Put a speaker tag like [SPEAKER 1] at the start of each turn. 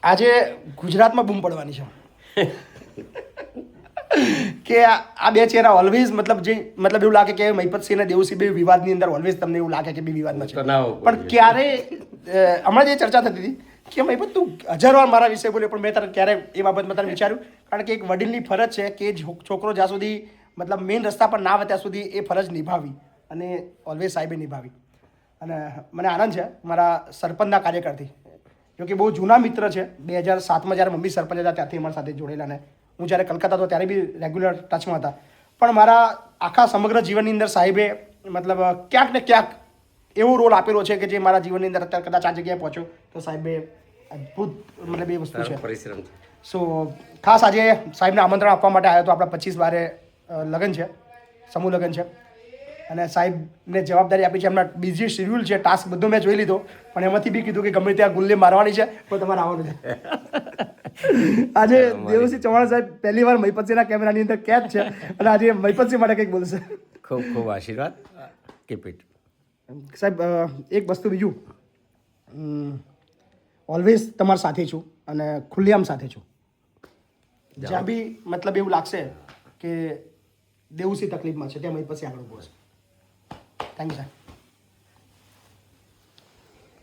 [SPEAKER 1] આજે ગુજરાતમાં બૂમ પડવાની છે કે આ બે ચહેરા ઓલવેઝ મતલબ એવું લાગે કે મહિપતસિંહ અને દેવુસિંહ બે વિવાદની અંદર ઓલવેઝ તમને એવું લાગે કે બે વિવાદમાં છે. પણ ક્યારે હમણાં જે ચર્ચા થતી હતી કે મહિપત તું 1000 વાર મારા વિશે બોલ્યો, પણ મેં તારે ક્યારે એ બાબતમાં તારે વિચાર્યું? કારણ કે એક વડીલની ફરજ છે કે છોકરો જ્યાં સુધી મતલબ મેઇન રસ્તા પર ના આવે ત્યાં સુધી એ ફરજ નિભાવી, અને ઓલવેઝ સાહેબે નિભાવી. અને મને આનંદ છે મારા સરપંચના કાર્યકરથી, જોકે બહુ જૂના મિત્ર છે. 2007માં જ્યારે મમ્મી સરપંચ હતા ત્યાંથી અમારા સાથે જોડેલા, ને હું જ્યારે કલકત્તા હતો ત્યારે બી રેગ્યુલર ટચમાં હતા. પણ મારા આખા સમગ્ર જીવનની અંદર સાહેબે મતલબ ક્યાંક ને ક્યાંક એવો રોલ આપેલો છે કે જે મારા જીવનની અંદર અત્યારે કદાચ આ જગ્યાએ પહોંચ્યો તો સાહેબે અદ્ભુત મતલબ એ વસ્તુ છે.
[SPEAKER 2] પરિશ્રમ.
[SPEAKER 1] સો ખાસ આજે સાહેબને આમંત્રણ આપવા માટે આવ્યો તો આપણા 25/12 લગ્ન છે, સમૂહ લગ્ન છે, અને સાહેબને જવાબદારી આપી છે. એમના બિઝી શેડ્યુલ છે, ટાસ્ક બધું મેં જોઈ લીધો, પણ એમાંથી બી કીધું કે ગમે ત્યાં ગુલ્લે મારવાની છે પણ તમારે આવવાનું છે. આજે દેવુસિંહ ચૌહાણ સાહેબ પહેલી વાર મહિપતસિંહના કેમેરાની અંદર કેદ છે, અને આજે મહિપતસિંહ માટે કંઈક બોલશે.
[SPEAKER 2] ખૂબ ખૂબ આશીર્વાદ. Keep it.
[SPEAKER 1] સાહેબ એક વસ્તુ બીજું, ઓલવેઝ તમારી સાથે છું અને ખુલ્લેઆમ સાથે છું. જ્યાં બી મતલબ એવું લાગશે કે દેવુસિંહ તકલીફમાં છે ત્યાં મહિપતસિંહ આગળ ઊભો છે. થેન્ક યુ સાહેબ.